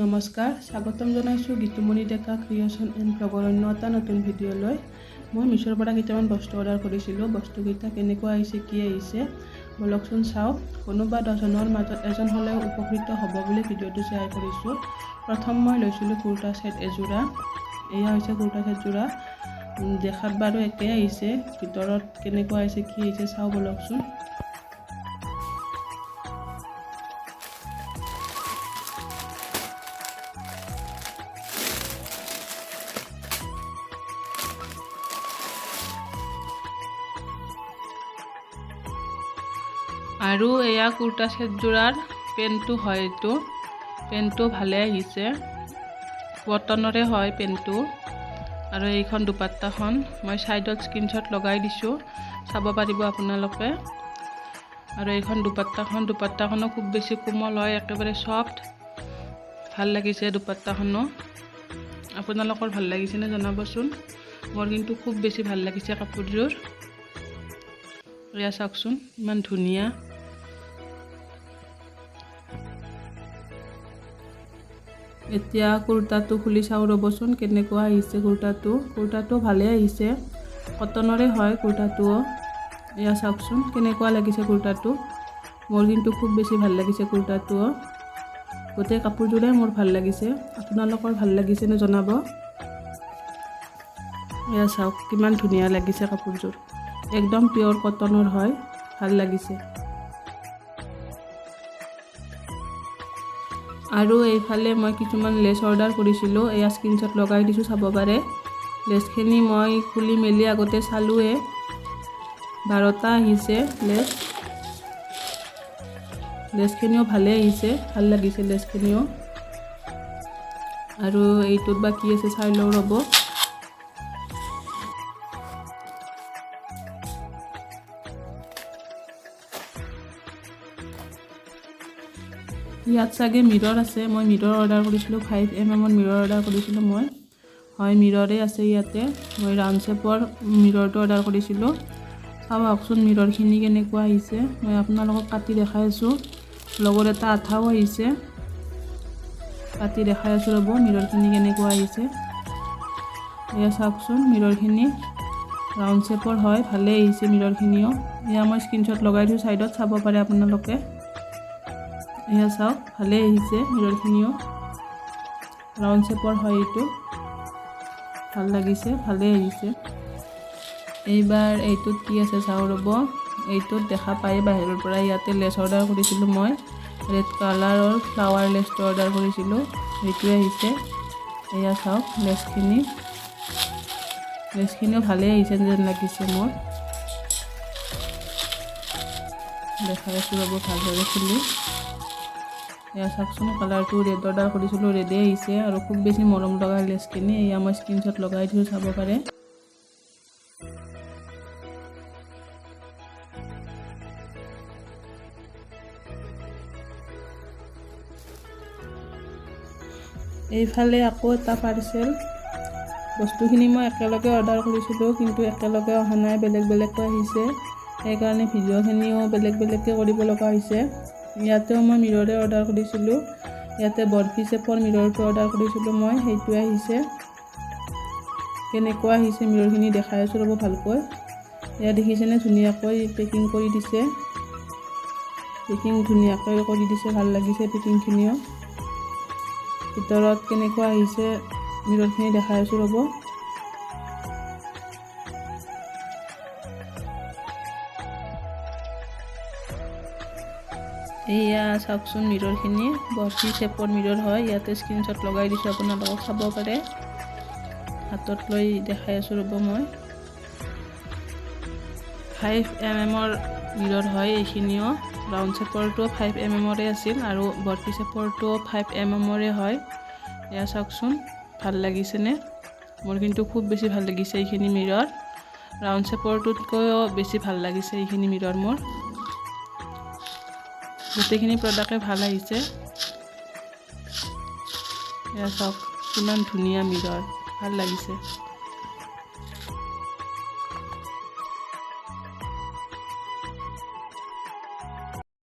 নমস্কাৰ, স্বাগতম জনাইছোঁ গীতুমণি ডেকা ক্ৰিয়েশ্যন এণ্ড ব্লগৰ অন্য এটা নতুন ভিডিঅ'লৈ। মই মিছৰ পৰা কেইটামান বস্তু অৰ্ডাৰ কৰিছিলোঁ। বস্তুকেইটা কেনেকুৱা আহিছে, কি আহিছে বলকচোন চাওক। কোনোবা 10 জনৰ মাজত এজন হ'লেও উপকৃত হ'ব বুলি ভিডিঅ'টো শ্বেয়াৰ কৰিছোঁ। প্ৰথম মই লৈছিলোঁ কুৰ্তা ছেট এযোৰা। এয়া হৈছে কুৰ্তা ছেটযোৰা। দেখাত বাৰু একেই আহিছে, ভিতৰত কেনেকুৱা আহিছে, কি আহিছে চাওঁ বলকচোন। আৰু এয়া কুৰ্তা ছেটযোৰাৰ পেণ্টটো হয়। এইটো পেণ্টটো ভালে আহিছে, কটনৰে হয় পেণ্টটো। আৰু এইখন দুপাট্টাখন মই ছাইডত স্ক্ৰীনশ্বট লগাই দিছোঁ, চাব পাৰিব আপোনালোকে। আৰু এইখন দুপাট্টাখনো খুব বেছি কোমল হয়, একেবাৰে ছফ্ট। ভাল লাগিছে দুপাট্টাখনো। আপোনালোকৰ ভাল লাগিছেনে জনাবচোন। মোৰ কিন্তু খুব বেছি ভাল লাগিছে কাপোৰযোৰ। এয়া চাওকচোন ইমান ধুনীয়া। এতিয়া কুৰ্তাটো খুলি চাওঁ ৰ'বচোন কেনেকুৱা আহিছে। কুৰ্তাটো ভালে আহিছে, কটনৰে হয় কুৰ্তাটোও। এয়া চাওকচোন কেনেকুৱা লাগিছে কুৰ্তাটো। মোৰ কিন্তু খুব বেছি ভাল লাগিছে কুৰ্তাটোও। গোটেই কাপোৰযোৰে মোৰ ভাল লাগিছে। আপোনালোকৰ ভাল লাগিছেনে জনাব। এয়া চাওক কিমান ধুনীয়া লাগিছে কাপোৰযোৰ, একদম পিয়ৰ কটনৰ হয়, ভাল লাগিছে। আৰু এইফালে মই কিছুমান লেছ অৰ্ডাৰ কৰিছিলোঁ, এয়া স্ক্ৰীনশ্বট লগাই দিছোঁ, চাব পাৰে। লেছখিনি মই খুলি মেলি আগতে চালোঁৱে, 12টা আহিছে লেছখিনিও ভালে আহিছে, ভাল লাগিছে লেছখিনিও। আৰু এইটোত বা কি আছে চাই লওঁ ৰ'ব। ইয়াত চাগে মিৰৰ আছে। মই মিৰৰ অৰ্ডাৰ কৰিছিলোঁ, 5mm মিৰৰ অৰ্ডাৰ কৰিছিলোঁ মই। হয় মিৰৰে আছে ইয়াতে। মই ৰাউণ্ড শ্বেপৰ মিৰৰটো অৰ্ডাৰ কৰিছিলোঁ। চাওকচোন মিৰৰখিনি কেনেকুৱা আহিছে। মই আপোনালোকক কাটি দেখাই আছোঁ, লগত এটা আঠাও আহিছে। কাটি দেখাই আছোঁ ৰ'ব মিৰৰখিনি কেনেকুৱা আহিছে। এয়া চাওকচোন মিৰৰখিনি ৰাউণ্ড শ্বেপৰ হয়, ভালে আহিছে মিৰৰখিনিও। এয়া মই স্ক্ৰীনশ্বট লগাই দিছোঁ, ছাইডত চাব পাৰে আপোনালোকে। এয়া চাওক ভালে আহিছে মিৰৰখিনিও, ৰাউণ্ড শ্বেপৰ হয়, এইটো ভাল লাগিছে, ভালে আহিছে। এইবাৰ এইটোত কি আছে চাওঁ ৰ'ব। এইটোত দেখা পায় বাহিৰৰ পৰা। ইয়াতে লেছ অৰ্ডাৰ কৰিছিলোঁ মই, ৰেড কালাৰৰ ফ্লাৱাৰ লেছটো অৰ্ডাৰ কৰিছিলোঁ, সেইটোৱে আহিছে। এয়া চাওক লেছখিনিও ভালে আহিছে যেন লাগিছে মোৰ। দেখাই আছোঁ ৰ'ব ভালদৰে খুলি। এয়া চাওকচোন কালাৰটো ৰেড অৰ্ডাৰ কৰিছিলোঁ, ৰেডে আহিছে। আৰু খুব বেছি মৰম লগা লেছখিনি। এয়া মই স্ক্ৰীনশ্বট লগাই দিছোঁ, চাব পাৰে। এইফালে আকৌ এটা পাৰ্চেল। বস্তুখিনি মই একেলগে অৰ্ডাৰ কৰিছিলোঁ, কিন্তু একেলগে অহা নাই, বেলেগ বেলেগকৈ আহিছে। সেইকাৰণে ভিডিঅ'খিনিও বেলেগ বেলেগকৈ কৰিব লগা হৈছে। ইয়াতেও মই মিৰৰে অৰ্ডাৰ কৰিছিলোঁ। ইয়াতে বৰফি শ্বেপৰ মিৰৰটো অৰ্ডাৰ কৰিছিলোঁ মই, সেইটোৱে আহিছে। কেনেকুৱা আহিছে মিৰৰখিনি দেখাই আছোঁ ৰ'ব ভালকৈ। এয়া দেখিছেনে ধুনীয়াকৈ পেকিং কৰি দিছে। ধুনীয়াকৈ কৰি দিছে, ভাল লাগিছে পেকিংখিনিও। ভিতৰত কেনেকুৱা আহিছে মিৰৰখিনি দেখাই আছোঁ ৰ'ব। এয়া চাওকচোন মিৰৰখিনি বৰফি শ্বেপৰ মিৰৰ হয়। ইয়াতে স্ক্ৰীনশ্বট লগাই দিছোঁ, আপোনালোকক চাব পাৰে। হাতত লৈ দেখাই আছোঁ ৰ'ব মই। 5mm মিৰৰ হয় এইখিনিও। ৰাউণ্ড শ্বেপৰটো 5mm আছিল, আৰু বৰফি শ্বেপৰটো 5mm হয়। এয়া চাওকচোন ভাল লাগিছেনে। মোৰ কিন্তু খুব বেছি ভাল লাগিছে এইখিনি মিৰৰ। ৰাউণ্ড শ্বেপৰটোতকৈও বেছি ভাল লাগিছে এইখিনি মিৰৰ মোৰ। গোটেইখিনি প্ৰডাক্টে ভাল আহিছে। এয়া চাওক কিমান ধুনীয়া মিৰৰ, ভাল লাগিছে।